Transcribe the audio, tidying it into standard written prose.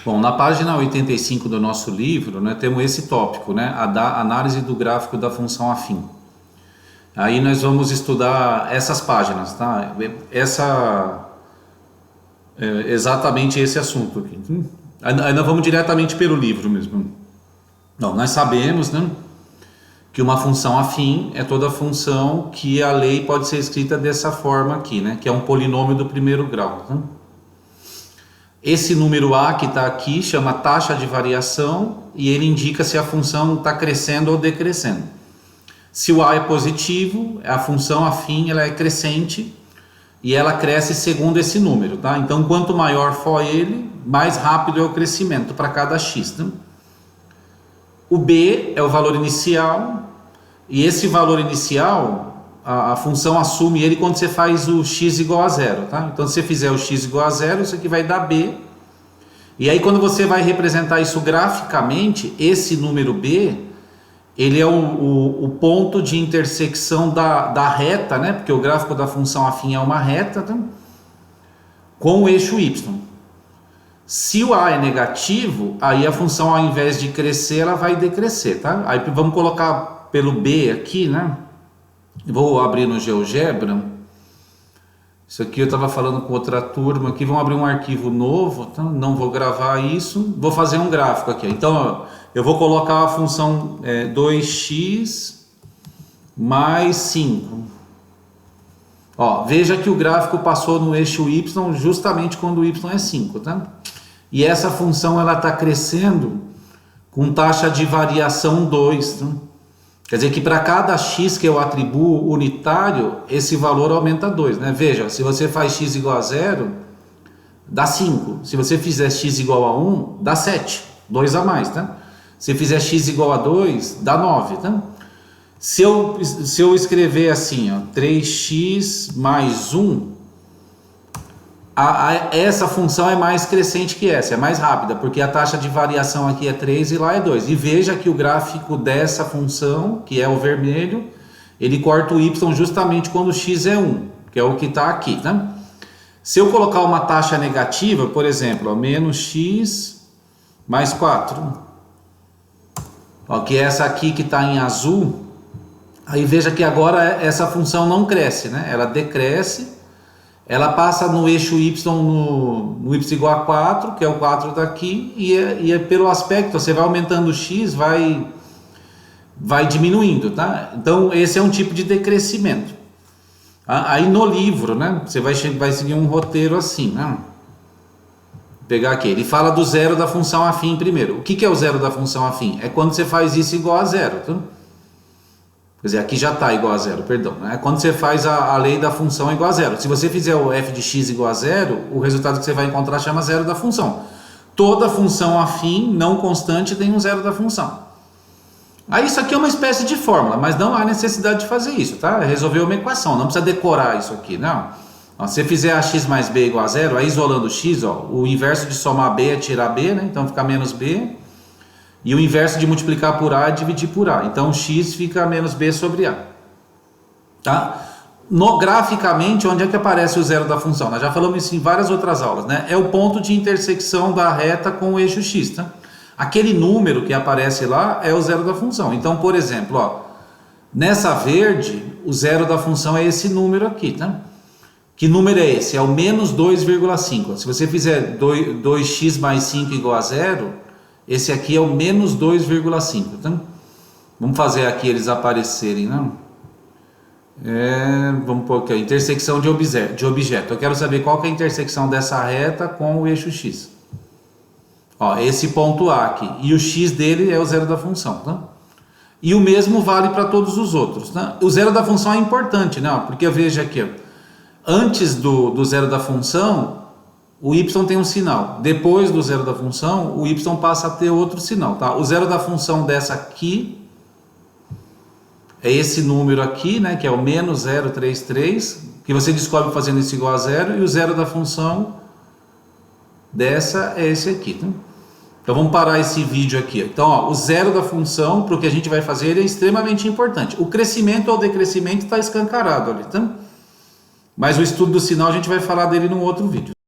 Bom, na página 85 do nosso livro, né, temos esse tópico, né, a análise do gráfico da função afim. Aí nós vamos estudar essas páginas, tá? Exatamente esse assunto aqui. Aí nós vamos diretamente pelo livro mesmo. Não, nós sabemos, né, que uma função afim é toda função que a lei pode ser escrita dessa forma aqui, né, que é um polinômio do primeiro grau. Tá? Esse número A que está aqui chama taxa de variação e ele indica se a função está crescendo ou decrescendo. Se o A é positivo, a função afim ela é crescente e ela cresce segundo esse número. Tá? Então, quanto maior for ele, mais rápido é o crescimento para cada x. Tá? O B é o valor inicial e esse valor inicial a função assume ele quando você faz o x igual a zero, tá? Então, se você fizer o x igual a zero, isso aqui vai dar b. E aí, quando você vai representar isso graficamente, esse número b, ele é o ponto de intersecção da reta, né? Porque o gráfico da função afim é uma reta, tá? Com o eixo y. Se o a é negativo, aí a função, ao invés de crescer, ela vai decrescer, tá? Aí, vamos colocar pelo b aqui, né? Vou abrir no GeoGebra. Isso aqui eu estava falando com outra turma aqui. Vamos abrir um arquivo novo, tá? Não vou gravar isso. Vou fazer um gráfico aqui. Então, ó, eu vou colocar a função 2x mais 5. Ó, veja que o gráfico passou no eixo y justamente quando o y é 5, tá? E essa função ela está crescendo com taxa de variação 2, tá? Quer dizer que para cada x que eu atribuo unitário, esse valor aumenta 2, né? Veja, se você faz x igual a 0, dá 5. Se você fizer x igual a 1, dá 7. 2 a mais, tá? Se fizer x igual a 2, dá 9, tá? Se eu escrever assim, ó, 3x mais 1, essa função é mais crescente que essa, é mais rápida, porque a taxa de variação aqui é 3 e lá é 2. E veja que o gráfico dessa função, que é o vermelho, ele corta o y justamente quando x é 1, que é o que está aqui, tá? Se eu colocar uma taxa negativa, por exemplo, ó, menos x mais 4, ó, que é essa aqui que está em azul, aí veja que agora essa função não cresce, né? Ela decresce. Ela passa no eixo y no y igual a 4, que é o 4 daqui, e pelo aspecto, você vai aumentando o x, vai diminuindo, tá? Então, esse é um tipo de decrescimento. Aí no livro, né, você vai seguir um roteiro assim, né? Vou pegar aqui, ele fala do zero da função afim primeiro. O que é o zero da função afim? É quando você faz isso igual a zero, tá? Quer dizer, aqui já está igual a zero, perdão. Né? Quando você faz a lei da função igual a zero. Se você fizer o f de x igual a zero, o resultado que você vai encontrar chama zero da função. Toda função afim, não constante, tem um zero da função. Aí isso aqui é uma espécie de fórmula, mas não há necessidade de fazer isso, tá? É resolver uma equação, não precisa decorar isso aqui, não. Ó, se você fizer a x mais b igual a zero, aí isolando x, ó, o inverso de somar b é tirar b, né? Então fica menos b. E o inverso de multiplicar por A é dividir por A. Então, x fica menos B sobre A. Tá? Graficamente, onde é que aparece o zero da função? Nós já falamos isso em várias outras aulas, né? É o ponto de intersecção da reta com o eixo x. Tá? Aquele número que aparece lá é o zero da função. Então, por exemplo, ó, nessa verde, o zero da função é esse número aqui. Tá? Que número é esse? É o menos 2,5. Se você fizer 2x mais 5 igual a zero... Esse aqui é o menos 2,5, tá? Vamos fazer aqui eles aparecerem, não? Vamos pôr aqui, a intersecção de objeto. Eu quero saber qual que é a intersecção dessa reta com o eixo x. Ó, esse ponto A aqui. E o x dele é o zero da função, tá? E o mesmo vale para todos os outros, tá? O zero da função é importante, não? Porque veja aqui, ó, antes do zero da função... O y tem um sinal. Depois do zero da função, o y passa a ter outro sinal, tá? O zero da função dessa aqui é esse número aqui, né? Que é o menos 033, que você descobre fazendo isso igual a zero. E o zero da função dessa é esse aqui, tá? Então vamos parar esse vídeo aqui. Então, ó, o zero da função, para o que a gente vai fazer, ele é extremamente importante. O crescimento ou decrescimento está escancarado ali, tá? Mas o estudo do sinal a gente vai falar dele num outro vídeo.